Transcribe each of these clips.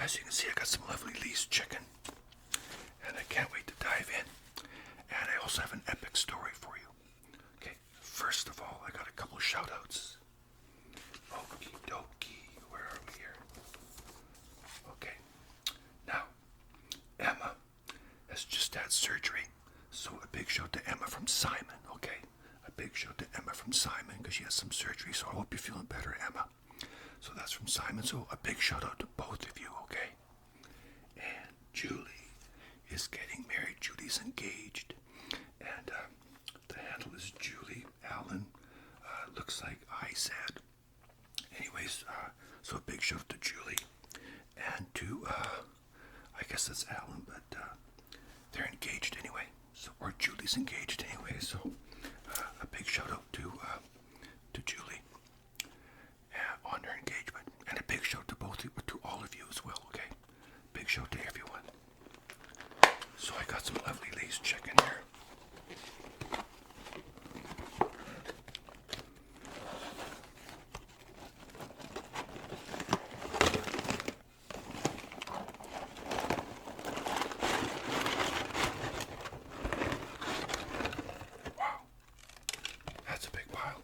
As you can see, I got some lovely Lee's chicken, and I can't wait to dive in. And I also have an epic story for you. Okay, first of all, I got a couple shout outs. Okie dokie, where are we here? Okay, now, Emma has just had surgery, so a big shout to Emma from Simon, okay? A big shout to Emma from Simon because she has some surgery, so I hope you're feeling better, Emma. So that's from Simon, so a big shout out to both of you, okay? And Julie is getting married. Julie's engaged, and the handle is Julie Allen. Looks like I said. Anyways, so a big shout out to Julie and to, I guess that's Alan, but they're engaged anyway. So, or Julie's engaged anyway. So, a big shout out to Julie on her engagement, and a big shout to to all of you as well. Okay, big shout to everyone. So I got some lovely Lee's chicken here. Wow, that's a big pile.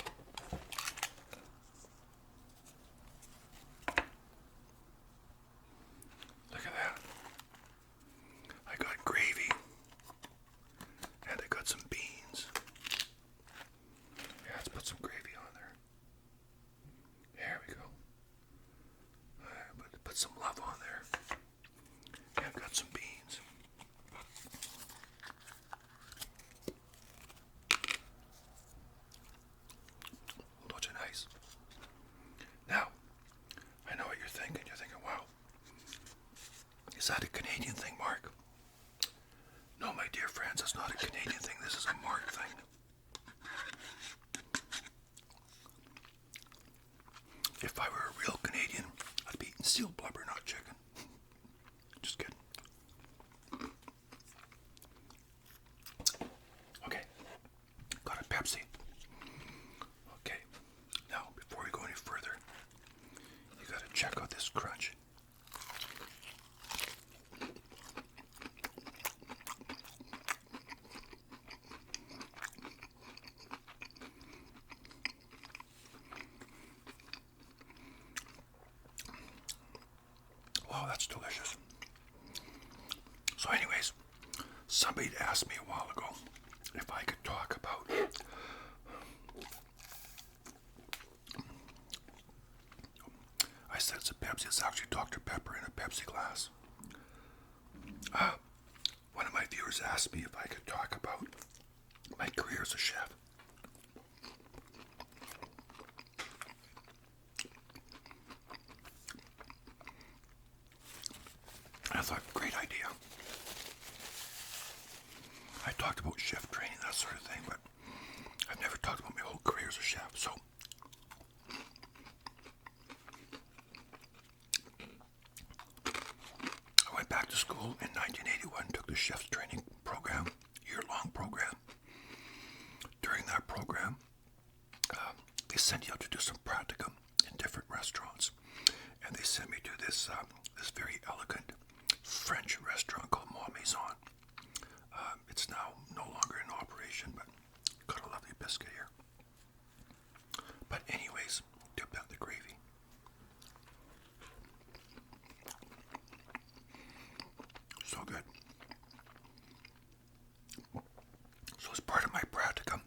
Look at that. I got gravy, and I got some beans. Yeah, let's put some gravy on there. There we go. Put some love on there. Yeah, I've got some beans. Those are nice. Now, I know what you're thinking. You're thinking, wow, is that a Canadian thing, Mark? No, my dear friends, it's not a Canadian thing. This is a Mark thing. If I were a real Canadian, I'd be eating seal blubber, not chicken. Just kidding. Okay, got a Pepsi. Okay, now before we go any further, you gotta check out this crunch. Wow, that's delicious. So anyways, somebody asked me a while ago if I could talk about I said it's a Pepsi. It's actually Dr. Pepper in a Pepsi glass. One of my viewers asked me if I could talk about my career as a chef. I thought, great idea. I talked about chef training, that sort of thing, but I've never talked about my whole career as a chef. So, I went back to school in 1981, took the chef's training program, year-long program. During that program, they sent you out to do some practicum in different restaurants, and they sent me to this this very elegant French restaurant called Mon Maison. It's now no longer in operation, but got a lovely biscuit here. But anyways, dipped out the gravy. So good. So as part of my practicum,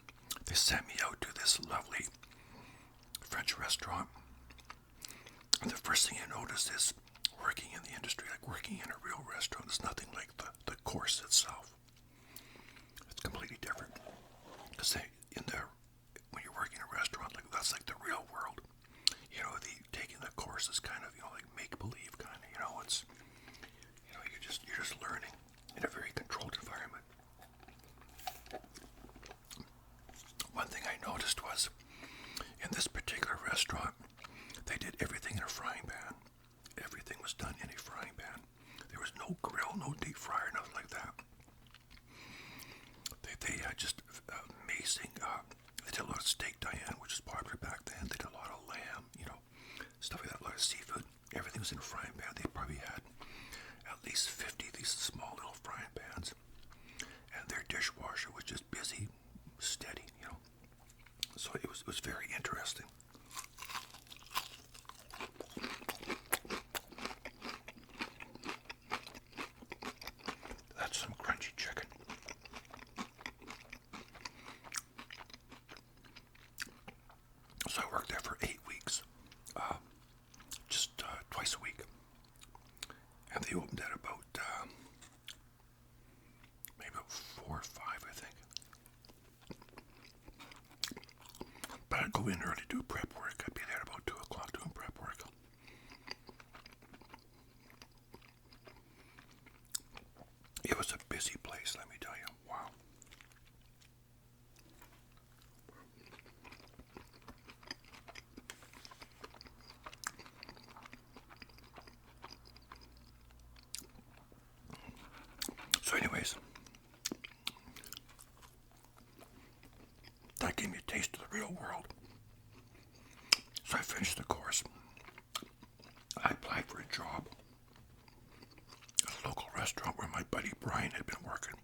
they sent me out to this lovely French restaurant. And the first thing you notice is working in the industry, like working in a real restaurant, is nothing like the course itself. It's completely different. Because when you're working in a restaurant, like that's like the real world. You know, taking the course is kind of, like make-believe kind of, it's, you're just learning in a very controlled environment. One thing I noticed was, in this particular restaurant, they did everything in a frying pan. Everything was done in a frying pan. There was no grill, no deep fryer, nothing like that. frying pan. They probably had at least 50 of these small little frying pans. And their dishwasher was just busy, steady, you know. So it was very interesting. That's some crunchy chicken. So I worked there for 8 weeks, just twice a week. And they opened at about maybe about 4 or 5, I think. But I'd go in early, do prep work. I'd be there about 2 o'clock doing prep work. It was a busy place, let me tell you. Wow. So anyways, that gave me a taste of the real world. So I finished the course. I applied for a job at a local restaurant where my buddy Brian had been working.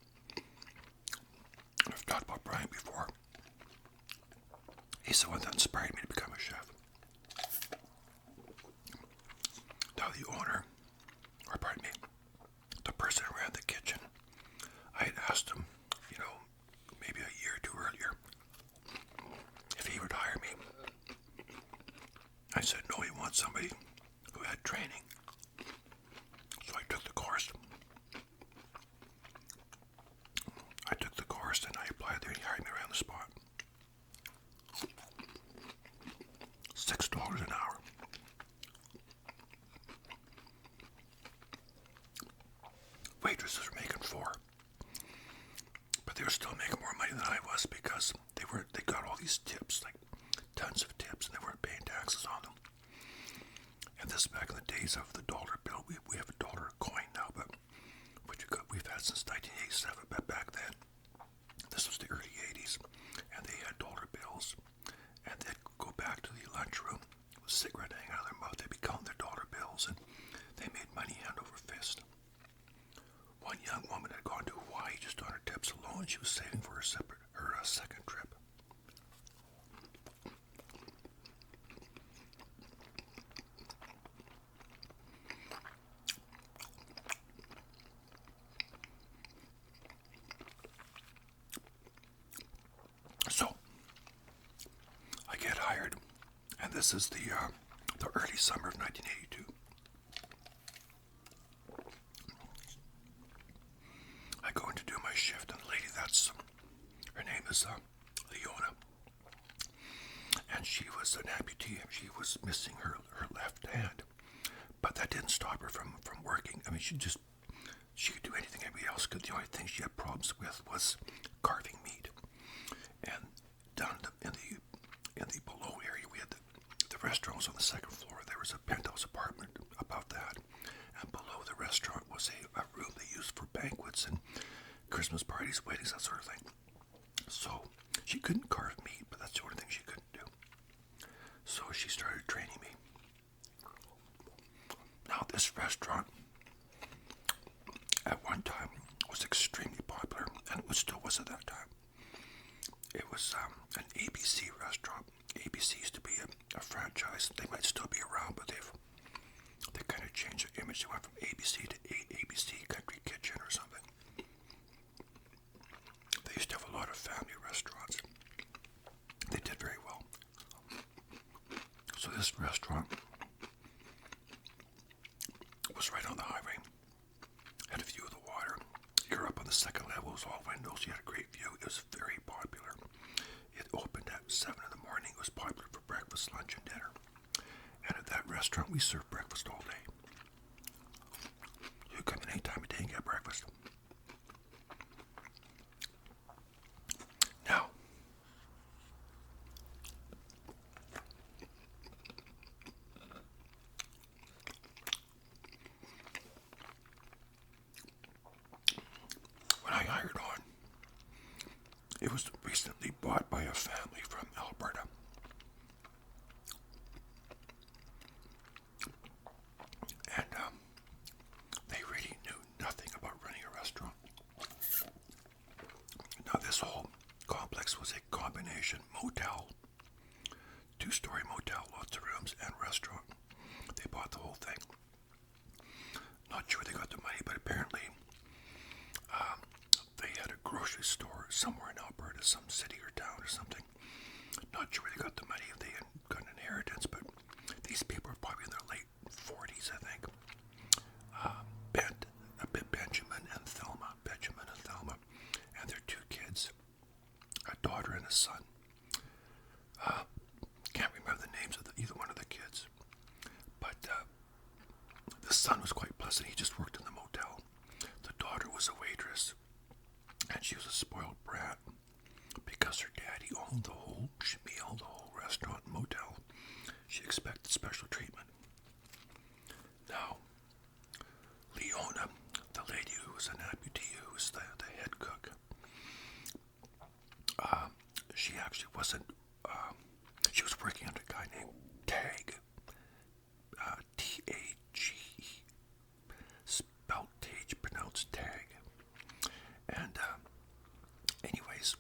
I've talked about Brian before. He's the one that inspired me to become a chef. Now the owner, or pardon me, the person who ran the kitchen, I had asked him, you know, maybe a year or two earlier, if he would hire me. I said, no, he wants somebody who had training. So I took the course. And I applied there and he hired me around the spot. $6 an hour. Waitresses were making $4. But they were still making more money than I was because they got all these tips, like tons of tips, and they weren't paying taxes on them. And this back in the days of the dollar bill. We have a dollar coin now, but we've had since 1987. But back then, this was the early 80s, and they had dollar bills, and they'd go back to the lunchroom with a cigarette hanging out of their mouth. They'd be counting their dollar bills, and they made money hand over fist. One young woman had gone to Hawaii just on her tips alone. She was saving for her second trip. So I get hired, and this is the early summer of 1982. I go in to do my shift, and the lady her name is Leona, and she was an amputee. She was missing her left hand, but that didn't stop her from working. I mean, she could do anything anybody else could. The only thing she had problems with was carving meat. And down in the below area, we had the restaurant was on the second floor. There was a penthouse apartment above that, and below the restaurant was a room they used for banquets and Christmas parties, weddings, that sort of thing. So she couldn't carve meat, but that's the only thing she couldn't do. So she started training me. Now this restaurant at one time was extremely popular, and it still was at that time. It was an ABC restaurant. ABC used to be a franchise. They might still be around, but they kind of changed their image. They went from ABC to ABC Country Kitchen or something. They used to have a lot of family restaurants. They did very well. So this restaurant was right on the highway. Had a view of the water. You're up on the second level. It was all windows. You had a great view. It was very popular. It opened at 7 in the morning. It was popular for breakfast, lunch, and dinner. And at that restaurant, we served breakfast all day. You come in any time of day and get breakfast. Now, when I hired on, it was recently bought by a family from Alberta. And somewhere in Alberta, some city or town or something. Not sure where they got the money, if they got an inheritance, but these people are probably in their late 40s, I think. Benjamin and Thelma, and their two kids, a daughter and a son. Can't remember the names of either one of the kids, but the son was quite pleasant. He just worked in the motel. The daughter was a waitress, and she was a spoiled brat because her daddy owned the whole meal, the whole restaurant and motel. She expected special treatment. Now, Leona, the lady who was an amputee, who was the head cook, she actually wasn't, she was working under a guy named Tag, T-A-G-E, spelled Tage, pronounced Tag. And anyways,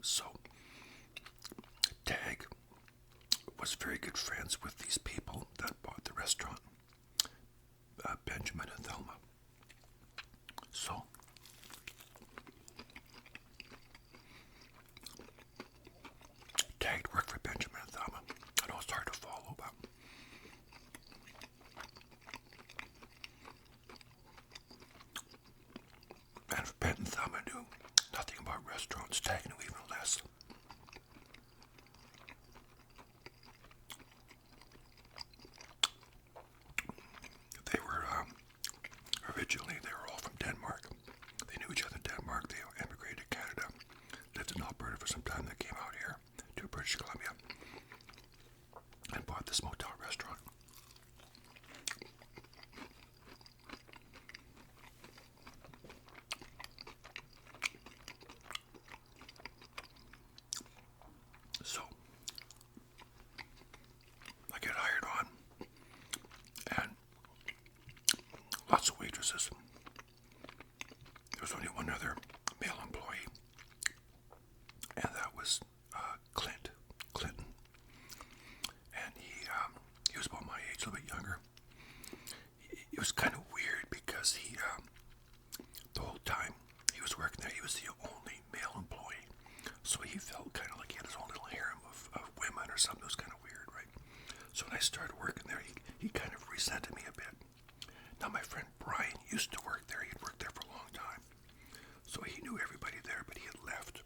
so Tag was very good friends with these people that bought the restaurant, Benjamin and Thelma. So Tag worked for Benjamin and Thelma. I know it's hard to follow, but and Ben and Thelma knew nothing about restaurants. Tag knew even less. They were originally they were all from Denmark. They knew each other in Denmark. They emigrated to Canada, lived in Alberta for some time. They came out here to British Columbia and bought this motel restaurant. So I get hired on, and lots of waitresses. There was only one other male employee, and that was Clinton. And he was about my age, a little bit younger. It was kind of weird because the whole time he was working there, he was the only male employee. So he felt kind of like he had his own little harem of women or something. It was kind of weird, right? So when I started working there, he kind of resented me a bit. Now my friend Brian used to work there. He had worked there for a long time. So he knew everybody there, but he had left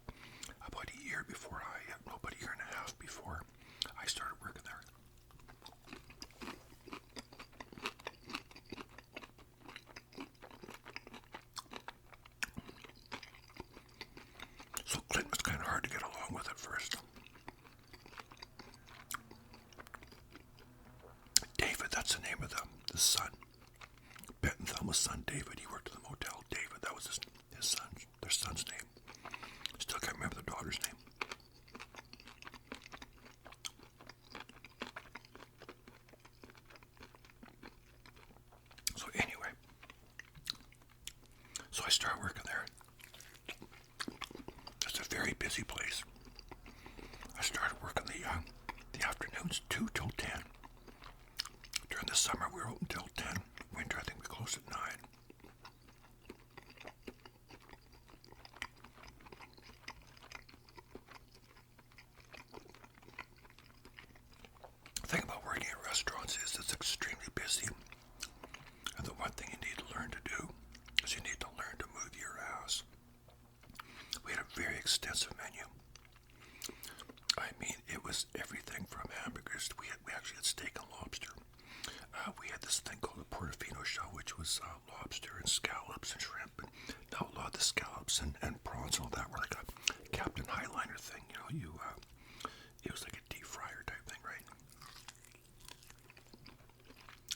about a year before about a year and a half before I started working there. So Clint was kind of hard to get along with at first. David, that's the name of the son. Ben and Thelma's son, David. He worked in the motel. David, that was his son, their son's name. Still can't remember the daughter's name. So anyway, so I started working there. It's a very busy place. I started working the afternoons 2 till 10. During the summer we were open till 10. Winter I think we closed at 9. The thing about working in restaurants is it's extremely busy. And the one thing you need to learn to do is you need to learn to move your ass. We had a very extensive menu. I mean, it was everything from hamburgers. We actually had steak and lobster. We had this thing called a portofino shell, which was lobster and scallops and shrimp. And now a lot of the scallops and prawns and all that were like a Captain Highliner thing. You know, it was like a deep fryer type thing, right?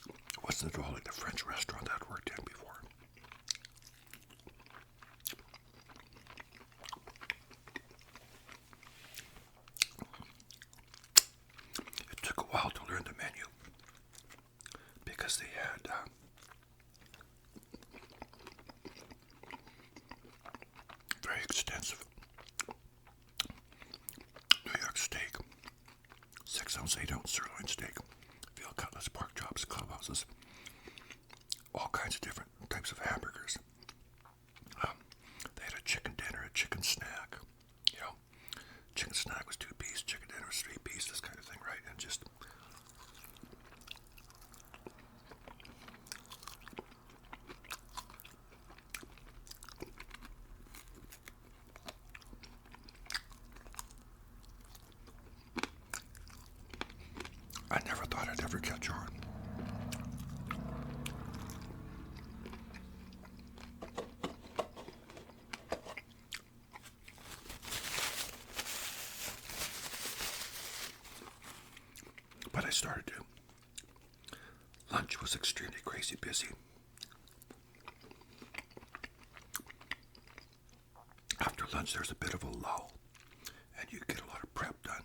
It wasn't at all like the French restaurant that I'd worked in before. It took a while to learn the menu because they had very extensive New York steak, 6-ounce, 8-ounce sirloin steak, veal cutlets, pork chops, clubhouses, all kinds of different types of hamburgers. They had a chicken dinner, a chicken snack, I'd ever catch on. But I started to. Lunch was extremely crazy busy. After lunch, there's a bit of a lull, and you get a lot of prep done.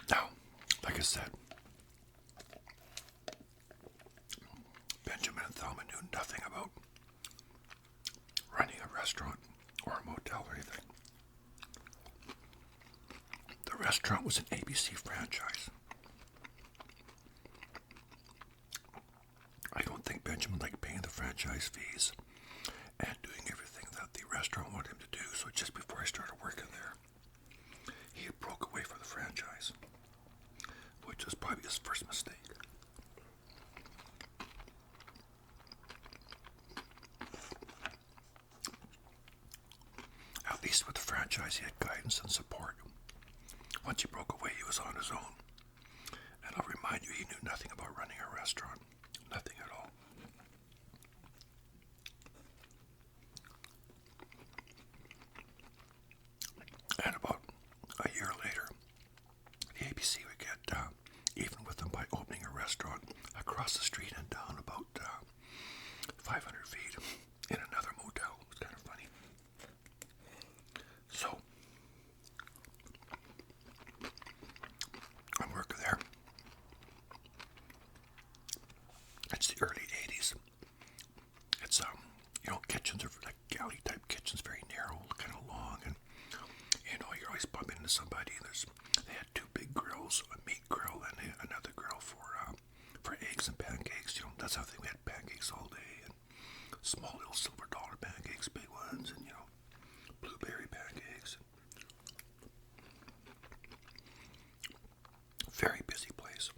Now, like I said, Benjamin and Thelma knew nothing about running a restaurant or a motel or anything. The restaurant was an ABC franchise. I don't think Benjamin liked paying the franchise fees and doing everything that the restaurant wanted him to do, so just before I started working there, he broke away from the franchise, which was probably his first mistake. At least with the franchise, he had guidance and support. Once he broke away, he was on his own. And I'll remind you, he knew nothing about running a restaurant. Nothing at all. And about a year later, the ABC would get even with them by opening a restaurant across the street and down about 500 feet in another motel. It was kind of funny. So, I'm working there. It's the early 80s. It's, kitchens are like galley type kitchens, very narrow, kind of long, and, you're always bumping into somebody. They had two big grills, a meat grill and another grill for eggs and pancakes. That's how we had pancakes all day, and small little silver dollar pancakes, big ones, and, blueberry pancakes. Very busy place.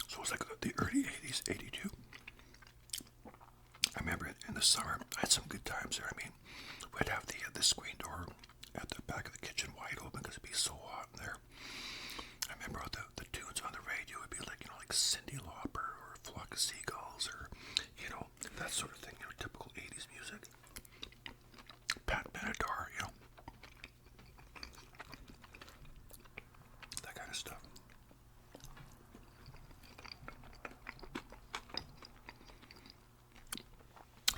So it was like the early 80s, 82. I remember in the summer, I had some good times there. I mean, we'd have the screen door at the back of the kitchen wide open because it'd be so hot in there. I remember the tunes on the radio would be like, like Cyndi Lauper or a Flock of Seagulls or, that sort of thing, typical 80s music. Pat Benatar, that kind of stuff.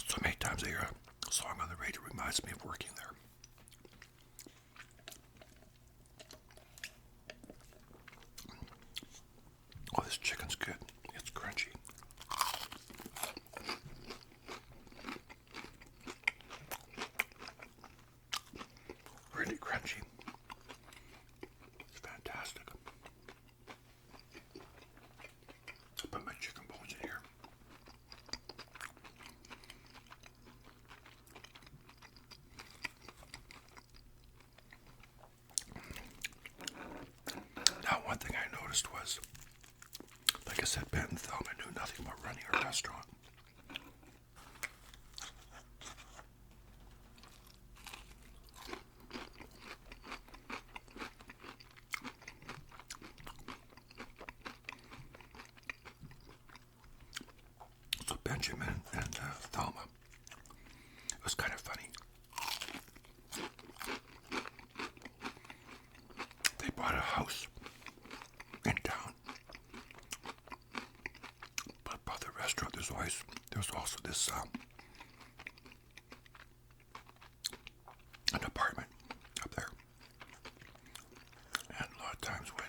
So many times I hear a song on the radio reminds me of working there. Oh, this chicken's good. It's crunchy. Really crunchy. It's fantastic. I'll put my chicken bones in here. Now, one thing I noticed was, like I said, Ben and Thelma knew nothing about running a restaurant. So Benjamin and Thelma, it was kind of funny. They bought a house in town. But above the restaurant, there's also this an apartment up there. And a lot of times when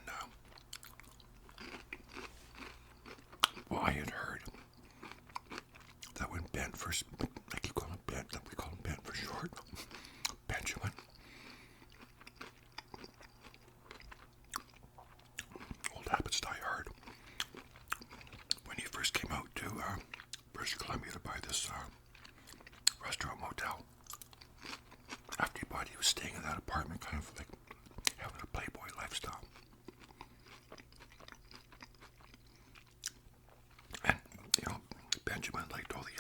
I had heard that when Ben first, I keep calling him Ben, we call him Ben for short, Benjamin. Old habits die hard. When he first came out to British Columbia to buy this restaurant motel, after he bought it, he was staying in that apartment, kind of like having a playboy lifestyle. And, Benjamin liked all the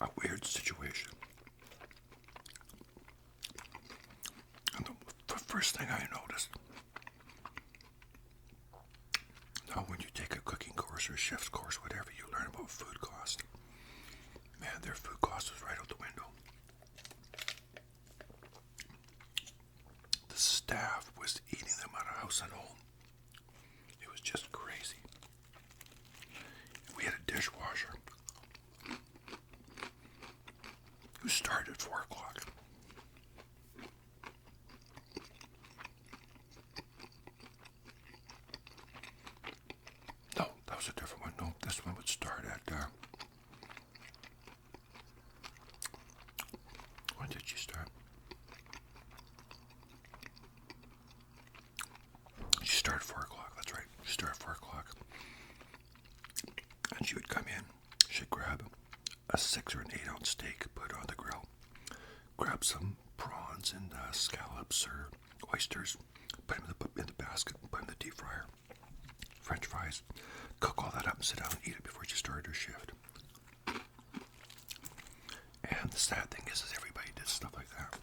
a weird situation. And the first thing I noticed, now when you take a cooking course or a chef's course, whatever, you learn about food cost. Man, their food cost was right out the window. The staff was eating them out of house and home. It was just crazy. We had a dishwasher who started at 4 o'clock. No, that was a different one. No, this one would start at, when did she start? She started at 4 o'clock, that's right. She started at 4 o'clock. And she would come in, she'd grab a 6 or an 8 ounce steak, put it on the grill, grab some prawns and scallops or oysters, put them in the basket, put them in the deep fryer, French fries, cook all that up and sit down and eat it before she started her shift. And the sad thing is everybody did stuff like that.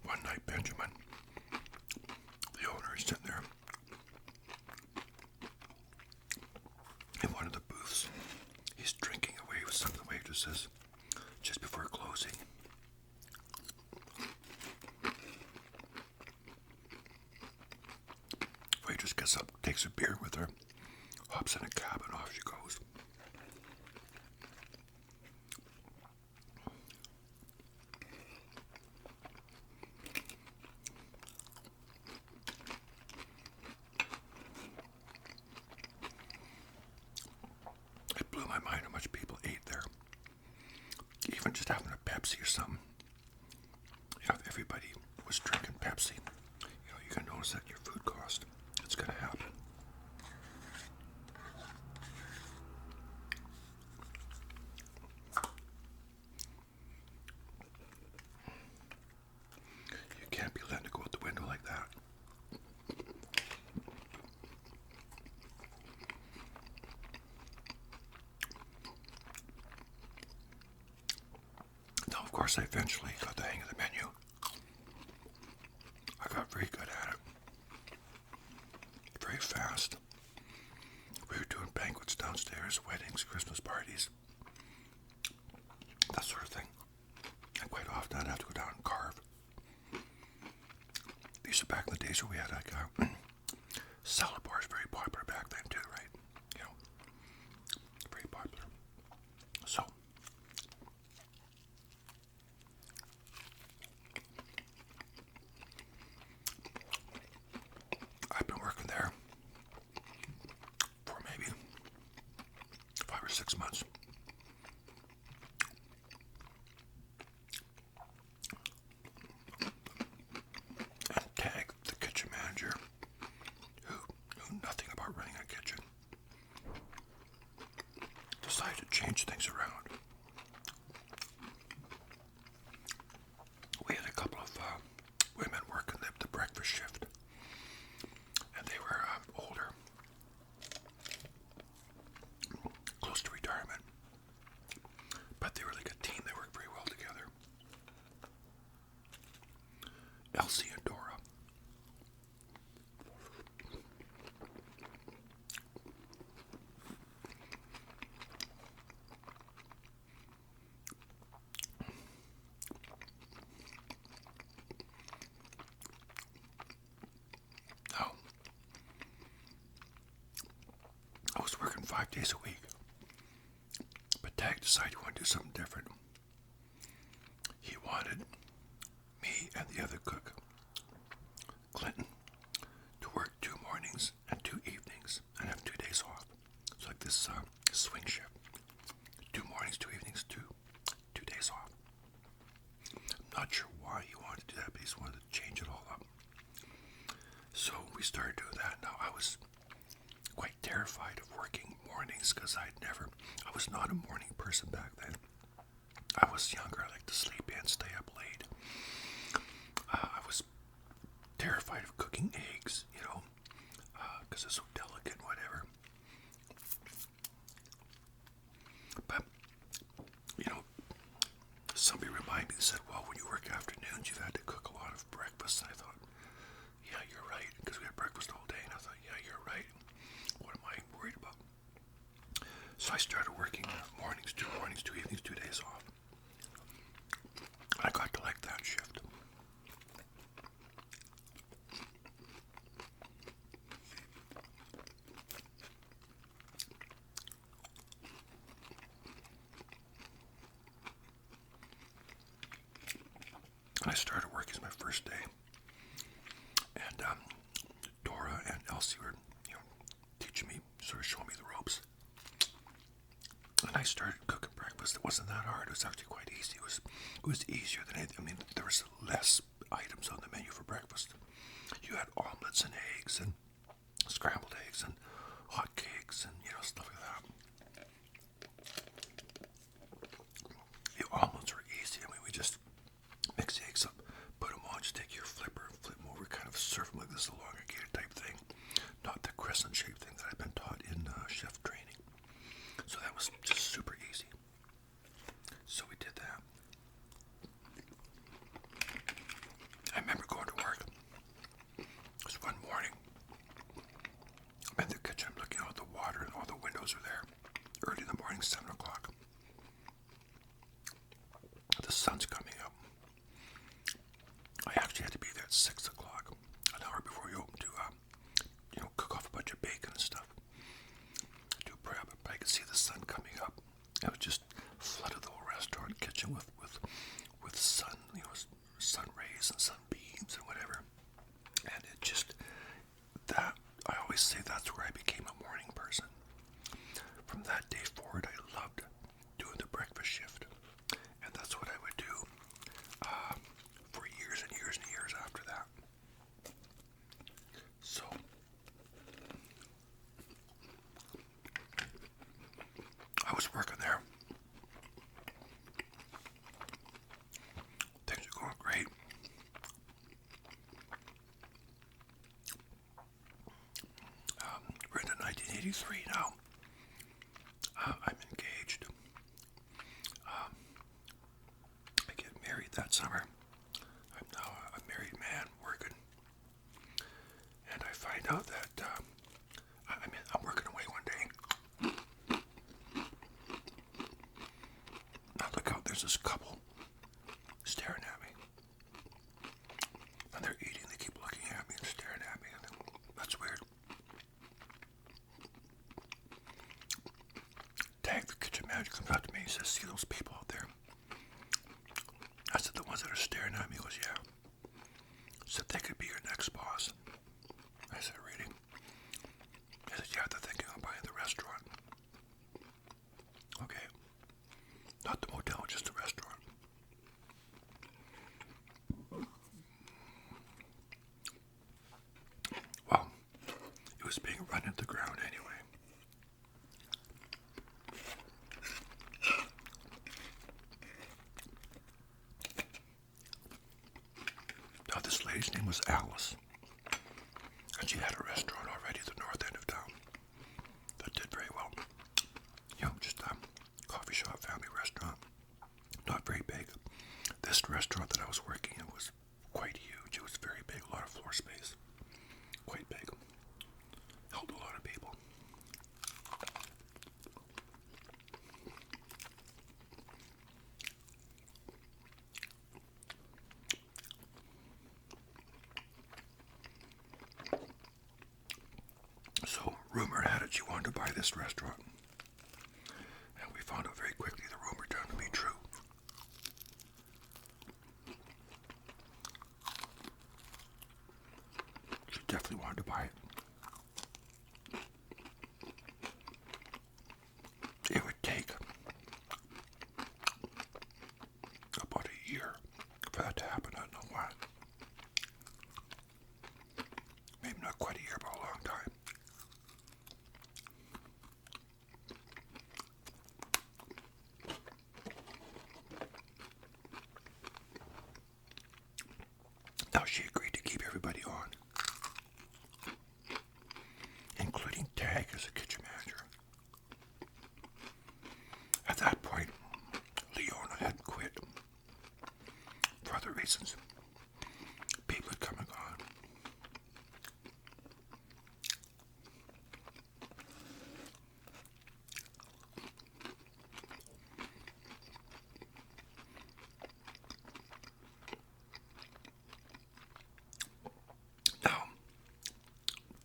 One night, Benjamin, the owner, is sitting there in one of the booths. He's drinking away with some of the waitresses just before closing. Waitress gets up, takes a beer with her, hops in a cab, and off she goes. It blew my mind how much people ate there. Even just having a Pepsi or something. If everybody was drinking Pepsi, you can notice that your food cost. It's going to happen. You can't be letting it go out the window like that. Now, of course, I eventually got the hang of the menu. I got very good at it. Very fast. We were doing banquets downstairs, weddings, Christmas parties, that sort of thing. And quite often I'd have to go down and carve. These are back in the days where we had like salad bars, very popular back then too, right? You know, very popular. So, I've been working there for maybe 5 or 6 months. And Tag, the kitchen manager, who knew nothing about running a kitchen, decided to change things around. We had a couple of women working the breakfast shift, and they were older, close to retirement, but they were like a team. They worked very well together. Elsie and Dora. Now, I was working 5 days a week, but Tag decided he wanted to do something different. He wanted me and the other cook, Clinton, to work 2 mornings and 2 evenings and have 2 days off. It's like this swing shift. 2 mornings, 2 evenings, 2 days off. I'm not sure why he wanted to do that, but he just wanted to change it all up. So we started doing that. Now I was quite terrified of working mornings because I was not a morning person back then. I was younger. I liked to sleep in, stay up late. I was started work, it was my first day, and Dora and Elsie were, teaching me, sort of showing me the ropes. And I started cooking breakfast. It wasn't that hard. It was actually quite easy. It was easier than anything. I mean, there was less items on the menu for breakfast. You had omelets and eggs and scrambled eggs and hot cakes and stuff like that. The omelets were easy. I mean, we just mix the eggs up, put them on, just take your flipper, flip them over, kind of serve them like this elongated type thing, not the crescent shaped thing that I've been taught in chef training. So that was just super easy. So we did that. I remember going to work. It was one morning. I'm in the kitchen, I'm looking out at the water, and all the windows are there. Early in the morning, 7 o'clock. The sun's coming up. I actually had to be there at 6 o'clock, an hour before you open to, cook off a bunch of bacon and stuff. Do prep, but I could see the sun coming up. It was just flooded the whole restaurant kitchen with sun, sun rays and sunbeams and whatever. And it just, I always say that's where I became a morning person. From that day forward, I loved doing the breakfast shift. And that's what I would do for years and years and years after that. So, I was working there. Things are going great. We're into 1983 now. I'm engaged. I get married that summer. I'm now a married man working. And I find out that, I'm working away one day. Now look out, there's this couple staring at me. And they're eating, they keep looking at me and staring at me. And that's weird. Tag, the kitchen manager, comes out to me and says, "See those people out there?" I said, "The ones that are staring at me?" He goes, "Yeah." He said, "They could be your next boss." I said, "Really?" He said, "Yeah, they're thinking of buying the restaurant." Okay. Not the motel, just the restaurant. Well, it was being run into the ground anyway. Now, this lady's name was Alice, and she had a restaurant already at the north end of town that did very well. Just a coffee shop, family restaurant, not very big. This restaurant that I was working in was quite huge. It was very big, a lot of floor space, quite big, held a lot of people. So, rumor had it she wanted to buy this restaurant. And we found out very quickly the rumor turned to be true. She definitely wanted to buy it. It would take about a year for that to happen. I don't know why. Maybe not quite a year, but a long time. Now she agreed to keep everybody on, including Tag as a kitchen manager. At that point, Leona had quit for other reasons. People had come and gone. Now,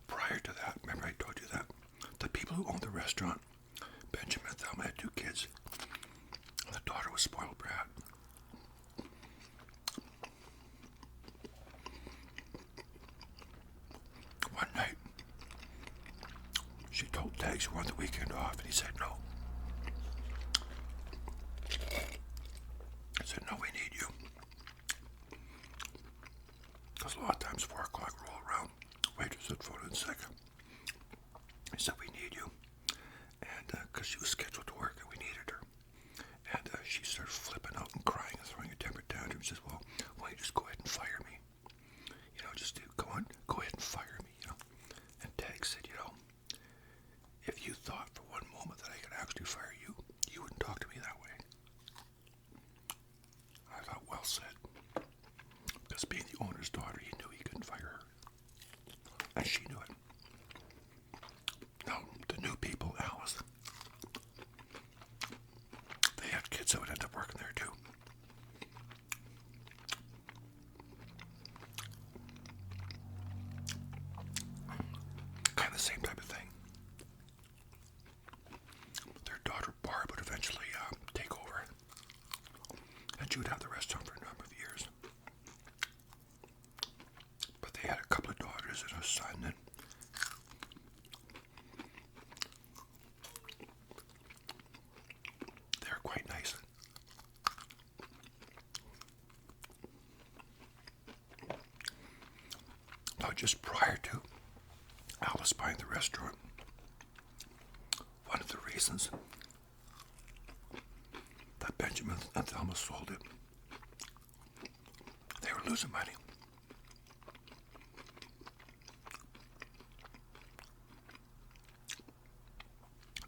prior to that, remember I told you that the people who owned the restaurant, Benjamin and Thelma, had 2 kids. And the daughter was spoiled brat. because you want the weekend off. And he said, no. I said, no, we need you. Because a lot of times 4 o'clock roll around, waitress had phone in sick. He said, we need you. And because she was scheduled to work and we needed her. And she started flipping out and crying and throwing a temper tantrum. She says, well, why don't you just go ahead and fire me? You know, just go ahead and fire me, you know. And Tag said, you know, if you thought for one moment that I could actually fire you, you wouldn't talk to me that way. I thought, well said. Because being the owner's daughter, he knew he couldn't fire her. And she knew it. Now, the new people, Alice, they had kids that would end up working there too. Kind of the same type of thing. Their daughter Barb would eventually take over. And she would have the restaurant for a number of years. But they had a couple of daughters and a son, and they were quite nice. Now, just prior to Alice buying the restaurant, one of the reasons that Benjamin and Thelma sold it, they were losing money.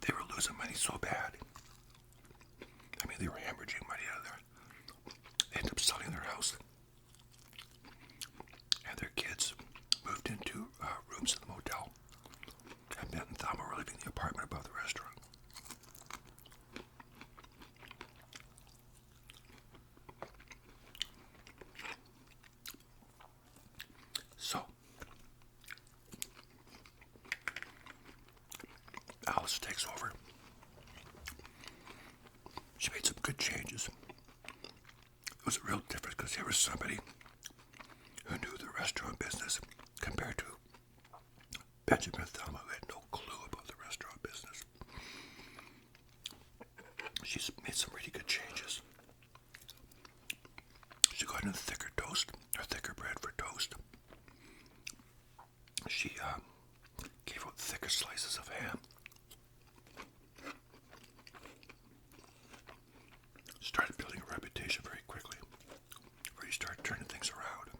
They were losing money so bad. I mean, they were hemorrhaging money out of there. They ended up selling their house. And their kids moved into rooms in the motel. And Ben and Thelma were living in the apartment above the restaurant. So, Alice takes over. She made some good changes. It was a real difference because there was somebody who knew the restaurant business compared to Benjamin and Thelma, who had no clue about the restaurant business. She's made some really good changes. She got into thicker toast, or thicker bread for toast. She gave out thicker slices of ham. Started building a reputation very quickly, where you start turning things around.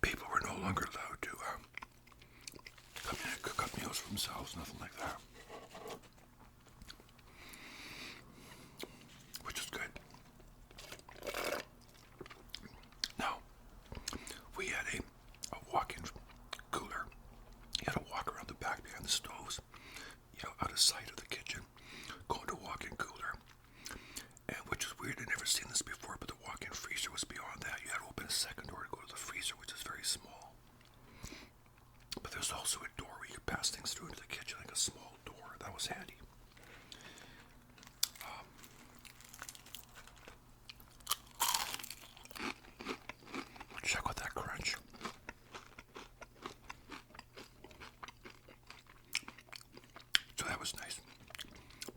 People were no longer allowed to come in and cook up meals for themselves, nothing like that. Which is good. Now, we had a walk-in cooler. You had to walk around the back behind the stoves, you know, out of sight of the kitchen, go into a walk-in cooler. And which is weird, I'd never seen this before, but the walk-in freezer was beyond that. You had to open a second door to go to the freezer, which is very small. But there's also a door where you could pass things through into the kitchen, like a small door. That was handy. Check out that crunch. So that was nice.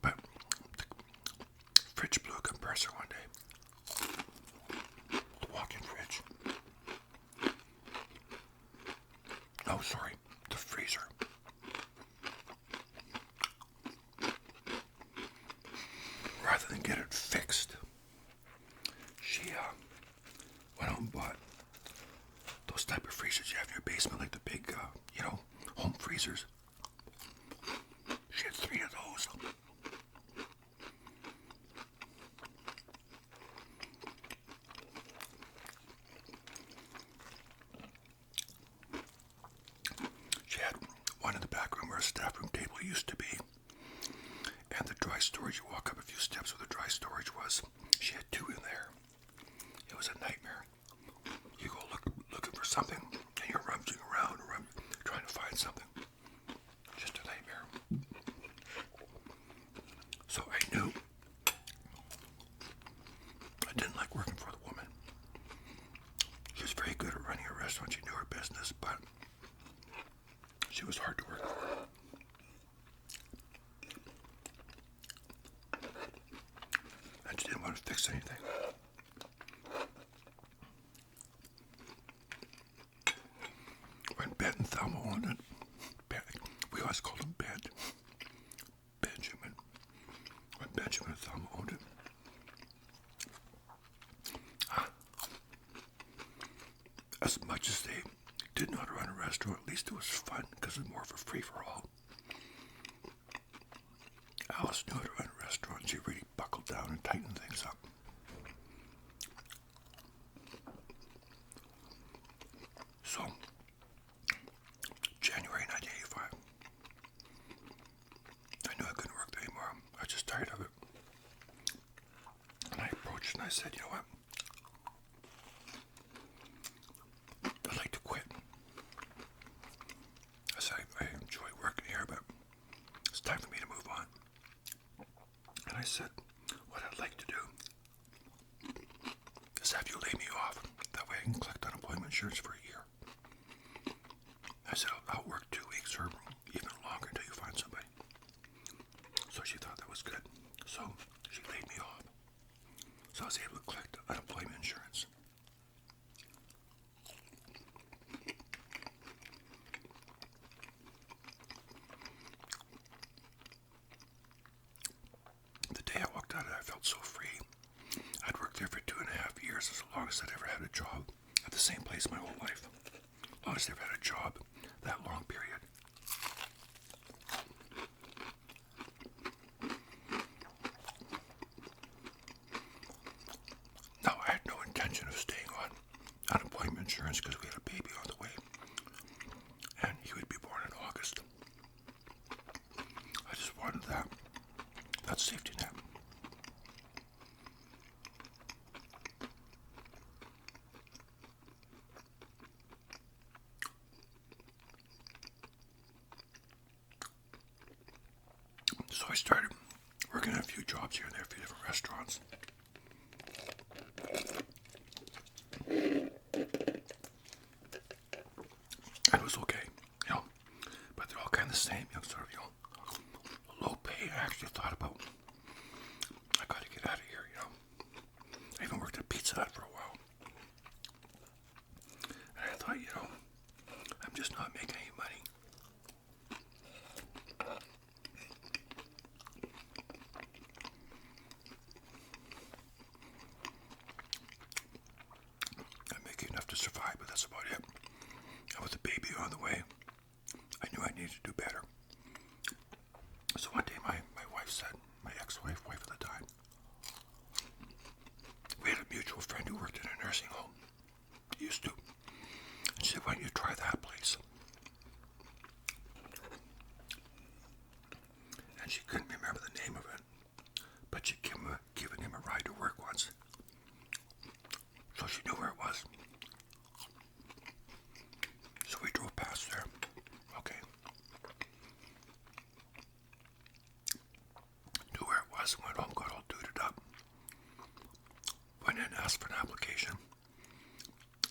But the fridge blew a compressor one day. The walk-in fridge. Oh, sorry, the freezer. Rather than get it fixed, she went out and bought those type of freezers you have in your basement, like the big, home freezers. She had 3 of those. She had one in the back room where a staff room table used to be. And the dry storage, you walk up a few steps where the dry storage was. She had 2 in there. It was a nightmare. You go looking for something, and you're rummaging around, trying to find something. Just a nightmare. So She was hard to work for. And she didn't want to fix anything. When Ben and Thelma owned it, we always called him Ben. Benjamin. When Benjamin and Thelma owned it, as much as they did not run a restaurant, at least it was fun because it was more of a free-for-all. Alice knew how to run a restaurant. She really buckled down and tightened things up. So, January 1985, I knew I couldn't work there anymore. I was just tired of it. And I approached and I said, you know what? I'd like to quit. I said, I enjoy working here, but it's time for me to move on. And I said, what I'd like to do is have you lay me off. That way I can collect unemployment insurance for a year. I said, I'll work 2 weeks or even longer until you find somebody. So she thought that was good. So she laid me off. So I was able to collect unemployment insurance. The day I walked out of there, I felt so free. I'd worked there for 2.5 years, as long as I'd ever had a job at the same place my whole life. As long as I've had a job that long period. Now, I had no intention of staying on unemployment insurance because we had a baby on the way. And he would be born in August. I just wanted that safety net. So I started working at a few jobs here and there, a few different restaurants. And it was okay, you know, but they're all kind of the same, you know, sort of, you know, low pay. I actually thought about, I got to get out of here, you know. I even worked at Pizza Hut for a while. And I thought, you know, I'm just not making any money. I'm making enough to survive, but that's about it. And with the baby on the way, I knew I needed to do better. So one day my wife said, my ex-wife, wife at the time, we had a mutual friend who worked in a nursing home. Used to. And she said, why don't you try that place? And she couldn't remember the name of it, but she'd given him a ride to work once. So she knew where it was. So we drove past there. Okay. Knew where it was, went home, got all duded up. Went in and asked for an application.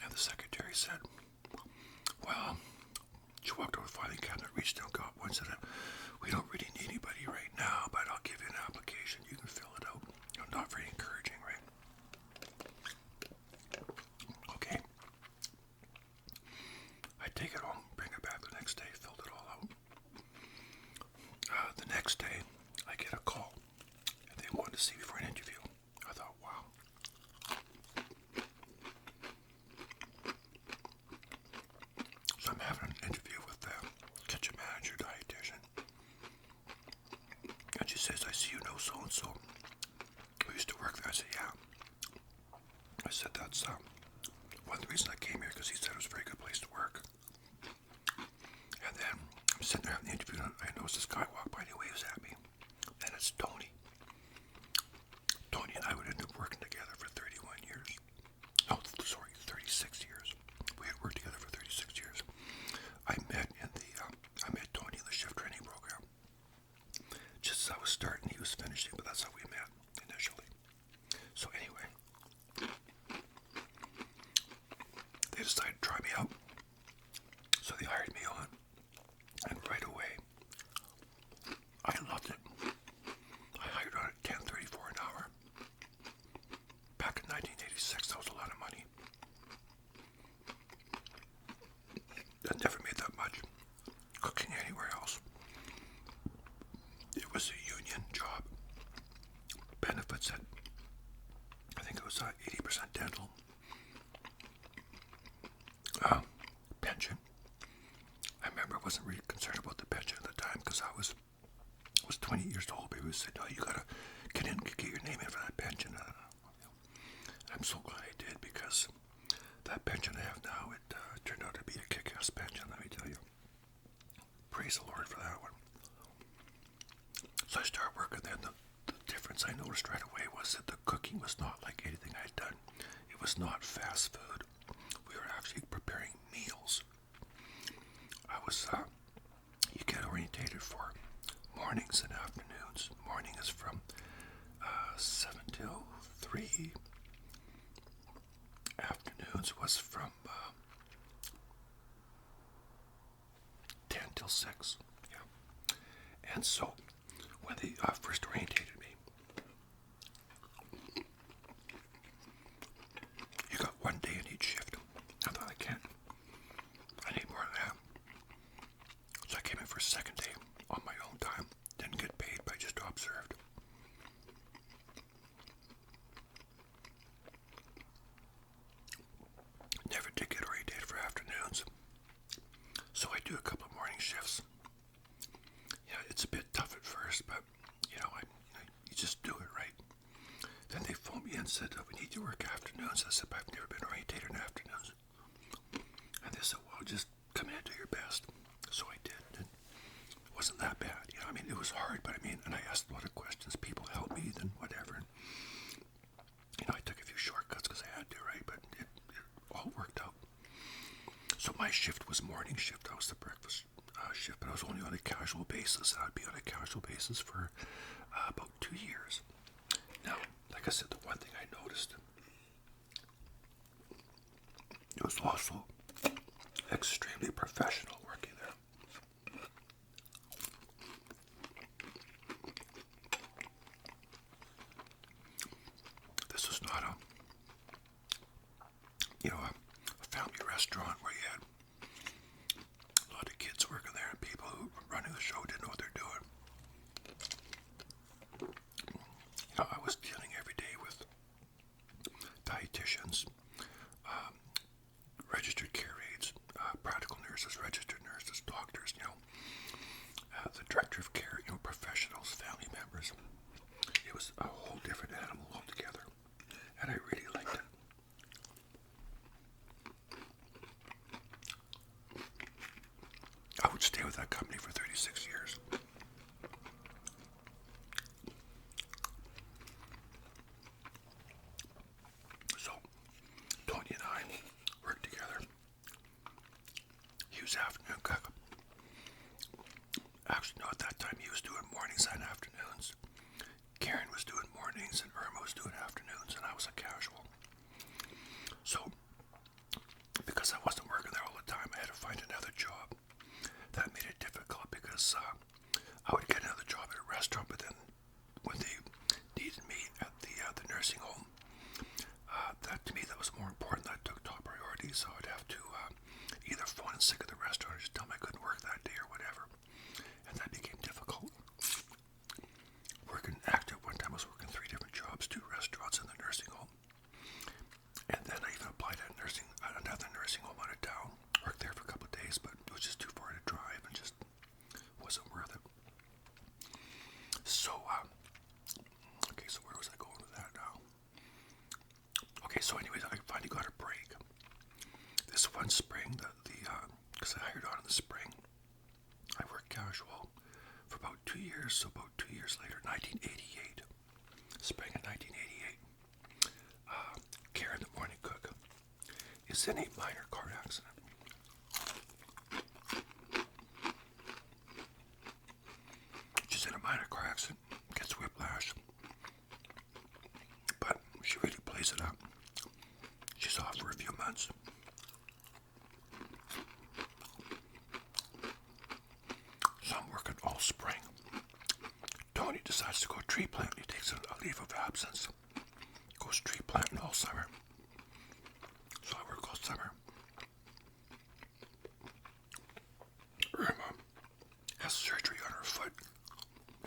And the secretary said, well, she walked over to the filing cabinet, reached down, got one, said, we don't really need anybody right now, but I'll give you an application. You can fill it out. You know, not very encouraging, right? Okay. I take it home, bring it back the next day, filled it all out. The next day, I get a call. And they wanted to see me for an interview. I thought, wow. So I'm having an interview with the kitchen manager, dietitian. And she says, I see you know so-and-so who used to work there. I said, yeah. I said, that's one of the reasons I came here, because he said it was a very good place to work. And then I'm sitting there having the interview, and I noticed this guy walk by and he waves at me. And it's Tony. Tony and I would end up working together for 31 years. No, sorry, 36 years. We had worked together for 36 years. I met Tony in the shift training program. Just as I was starting, he was finishing, but that's how we met initially. So anyway, they decided to try me out. So they hired me on. I never made that much cooking anywhere else. It was a union job. Benefits at, I think it was 80% dental. Pension. I remember I wasn't really concerned about the pension at the time because I was 20 years old. People said, "No, you gotta get your name in for that pension." I'm so glad I did because that pension I have now, it turned out to be a kick-ass pension. Let me tell you. Praise the Lord for that one. So I started working there. The difference I noticed right away was that the cooking was not like anything I'd done. It was not fast food. We were actually preparing meals. You get orientated for mornings and afternoons. Morning is from 7 till 3. Afternoons was from 10 till 6. Yeah. And so, when they first orientated me, you got one day in each shift. I thought, I need more of that. So I came in for a second day on my own time. Didn't get paid, but I just observed. Never did get orientated for afternoons. So I do a couple of morning shifts. Yeah, it's a bit tough at first, but you just do it, right? Then they phoned me and said, "We need you to work afternoons." I said, "But I've never been orientated in afternoons." And they said, "Well, just come in and do your best." So I did. And it wasn't that bad. It was hard, but and I asked a lot of questions. People helped me, then whatever. And, I took a few shortcuts because I had to, right? But it all worked out. So my shift was morning shift. I was the breakfast shift, but I was only on a casual basis. I'd be on a casual basis for about 2 years. Now, like I said, the one thing I noticed, it was also extremely professional working there. This was not a family restaurant where you had a lot of kids working there and people who were running the show didn't know what they're doing. I was dealing every day with dietitians, registered care aides, practical nurses, registered nurses, doctors, the director of care, professionals, family members. It was a whole different animal altogether, and I really liked it. I would stay with that company for 36 years. So, Tony and I worked together. He was afternoon cook. Actually, no, at that time he was doing mornings and afternoons. Karen was doing mornings and Irma was doing afternoons, and I was a casual. So, because I wasn't working there all the time, I had to find another job. That made it difficult because I would get another job at a restaurant, but then when they needed me at the nursing home, to me that was more important. That took top priority, so I'd have to either phone in sick at the restaurant or just tell them I couldn't work that day or whatever, and that became difficult. Working active one time, I was working 3 different jobs, 2 restaurants and the nursing home, and then I even applied at another nursing home out of town. Worked there for a couple of days, but it was just too far to drive and just wasn't worth it. So, okay, so where was I going with that now? Okay, so anyways, I finally got a break. This one spring, because I hired on in the spring, I worked casual for about 2 years, so about 2 years later, 1988, spring of 1988, Karen, the morning cook, is in a minor car accident. She's in a minor car accident, gets whiplash, but she really plays it up. She's off for a few months. So I'm working all spring. Tony decides to go tree planting. He takes a leave of absence. Goes tree planting all summer. So I work all summer. has surgery on her foot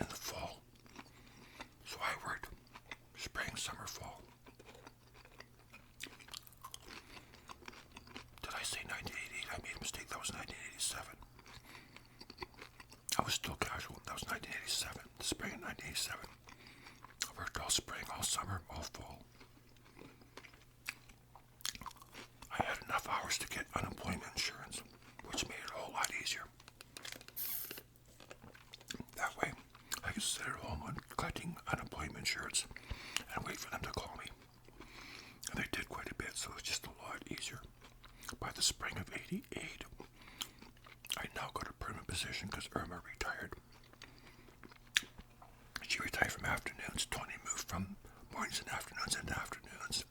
in the fall. So I worked spring, summer, fall. Did I say 1988? I made a mistake. That was 1987. I was still casual. That was 1987. The spring of 1987. I worked all spring, all summer, all fall. I had enough hours to get unemployment insurance, which made it a whole lot easier. That way, I could sit at home on collecting unemployment insurance and wait for them to call me. And they did quite a bit, so it was just a lot easier. By the spring of '88, I now got a permanent position because Irma retired. She retired from afternoons. Tony moved from mornings and afternoons into afternoons.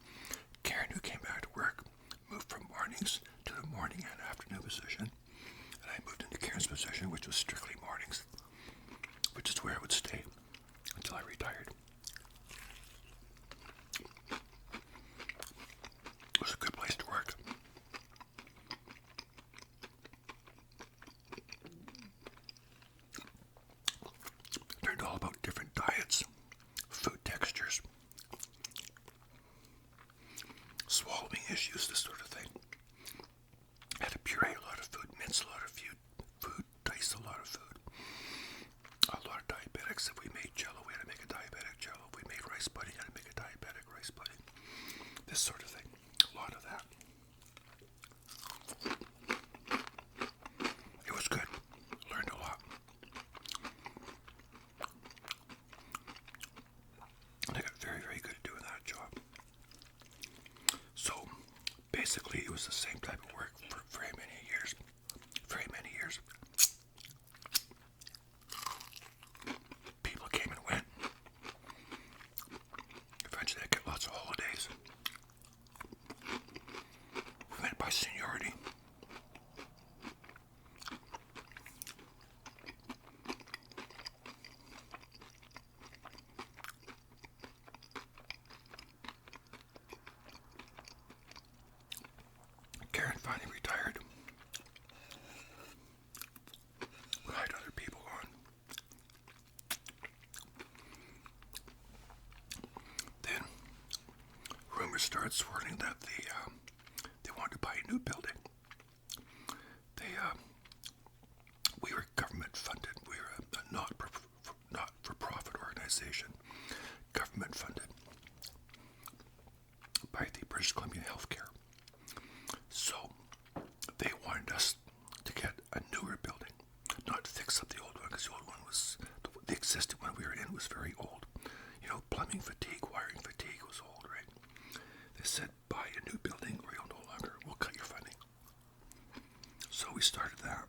Karen, who came back to work, moved from mornings to the morning and afternoon position. And I moved into Karen's position, which was strictly mornings, which is where I would stay until I retired. It was a good place to work. Learned all about different diets, food textures, swallowing issues, this sort of thing. Had to puree a lot of food, mince a lot of food, dice a lot of food. A lot of diabetics. If we made jello, we had to make a diabetic jello. If we made rice pudding, we had to make a diabetic rice pudding. This sort of thing. A lot of that. It was good. Learned a lot. And I got very, very good at doing that job. So, basically, it was the same type of work for very many years. Very many years. People came and went. Eventually, I got lots of holidays. We went by seniority. Karen finally retired. We hired other people on. Then rumors started swirling that they wanted to buy a new building. We were government funded. We were a not-for-profit organization, government funded by the British Columbia Healthcare. So they wanted us to get a newer building, not fix up the old one, because the old one was, the existing one we were in was very old. You know, plumbing fatigue, wiring fatigue was old, right? They said, buy a new building or you'll no longer, we'll cut your funding. So we started that.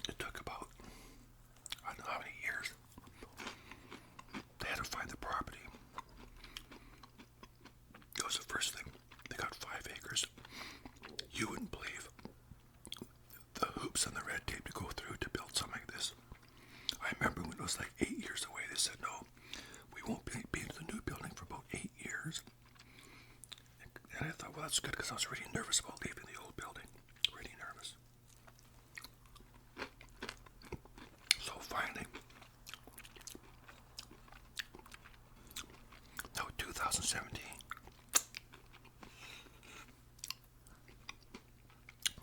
It took about, I don't know how many years. They had to find the property. It was the first thing. They got 5 acres. You wouldn't believe the hoops and the red tape to go through to build something like this. I remember when it was like 8 years away, they said, no, we won't be in the new building for about 8 years. And I thought, well, that's good, because I was really nervous about leaving the old building. Really nervous. So finally, now 2017,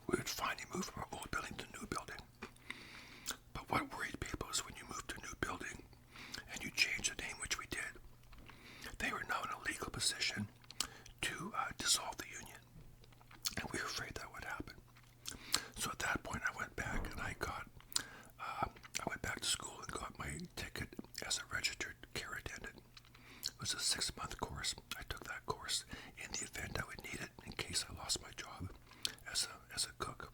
we would finally move from our old building to a new building. But what worried people is when you move to a new building and you change the name, which we did, they were now in a legal position to dissolve the union. And we were afraid that would happen. So at that point, I went back and I went back to school and got my ticket as a registered care attendant. It was a 6-month course. I took that course in the event I would need it in case I lost my job as a cook.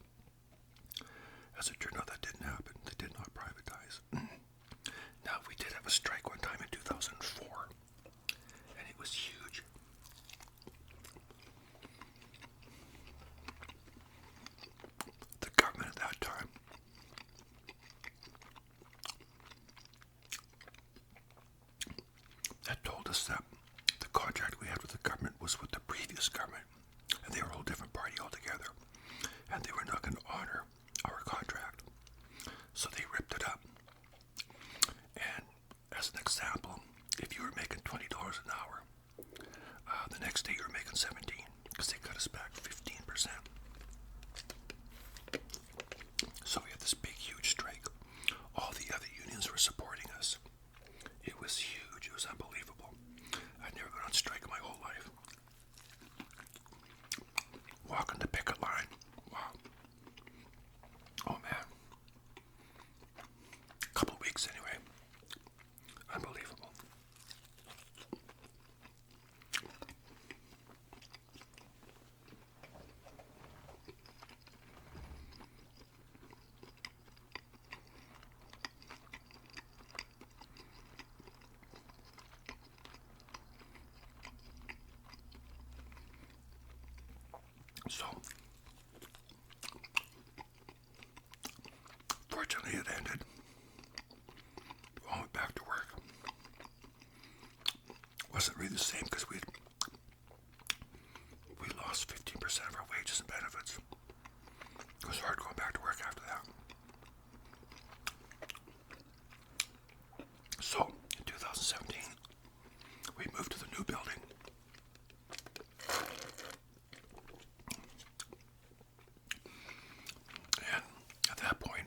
As it turned out, that didn't happen. They did not privatize. Now, we did have a strike one time in 2004, and it was huge. The government at that time had told us that the contract we had with the government was with the previous government, and they were a whole different party altogether, and they were not going to honor our contract. So they ripped it up. unfortunately, it ended. I went back to work. Wasn't really the same because we lost 15% of our wages and benefits. It was hard going back to work after that. So, in 2017, we moved to the new building. And at that point,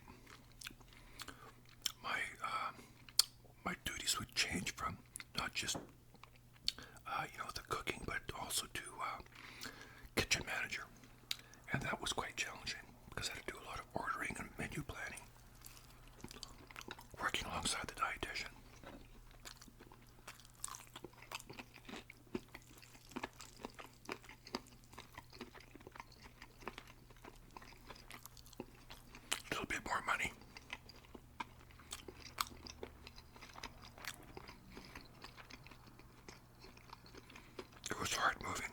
my duties would change from not just the cooking, but also to kitchen manager, and that was quite challenging because I had to do a lot of ordering and menu planning, working alongside the dietitian. A little bit more money. It was hard moving.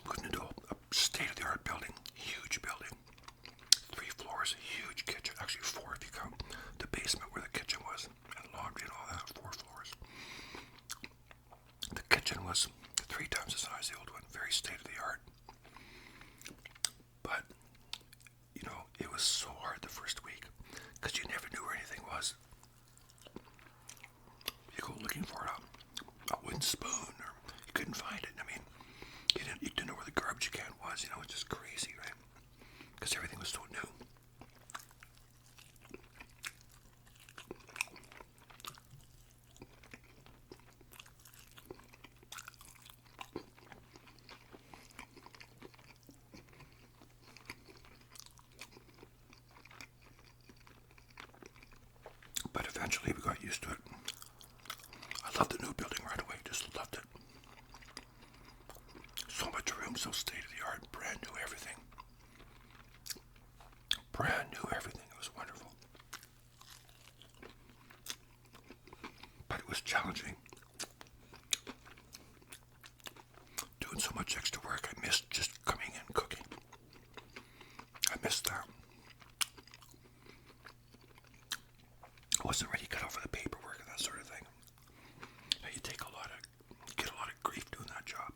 Moving into a state-of-the-art building, huge building, 3 floors, huge kitchen, actually 4 if you count the basement where the kitchen was, and laundry and all that, 4 floors. The kitchen was 3 times the size of the old one, very state-of-the-art. But, it was so hard the first week, because you never knew where anything was. You go looking for a wooden spoon, or you couldn't find it. I mean, you didn't know where the garbage can was. It's just crazy, right? Because everything was so new. But eventually we got used to it. I loved the new building right away, just loved it. So much room, so state-of-the-art, brand new everything. Brand new everything, it was wonderful. But it was challenging. Doing so much extra work, I missed just coming in cooking. I missed that. I wasn't ready to cut over the paperwork and that sort of thing. You get a lot of grief doing that job.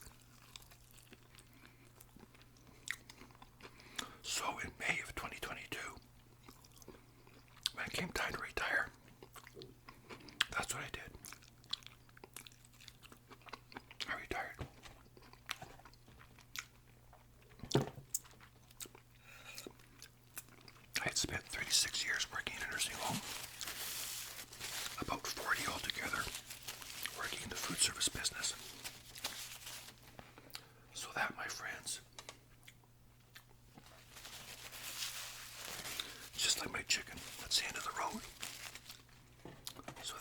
So in May of 2022, when it came time to retire, that's what I did. I retired. I had spent 36 years working in a nursing home, about 40 altogether, working in the food service business. So that, my friends, just like my chicken, that's the end of the road. So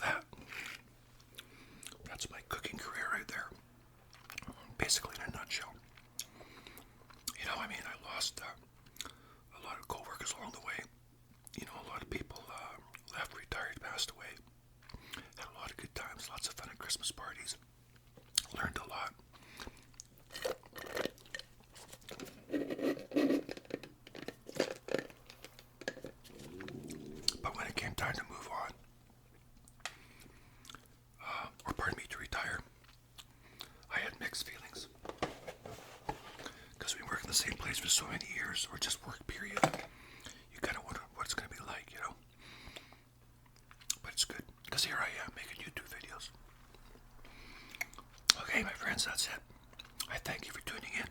that's my cooking career right there, basically in a nutshell. I lost a lot of co-workers along the way. A lot of people left, retired, passed away. Had a lot of good times, lots of fun at Christmas parties. Learned a lot. But when it came time to move on, to retire, I had mixed feelings. Because we work in the same place for so many years, or just work period, you kind of wonder what it's going to be like, But it's good, because here I am making YouTube videos. Okay, my friends, that's it. I thank you for tuning in.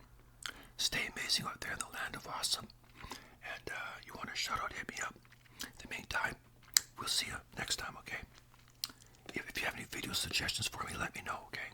Stay amazing out there in the land of awesome. And you want a shout out, hit me up. In the meantime, we'll see you next time, okay? If you have any video suggestions for me, let me know, okay?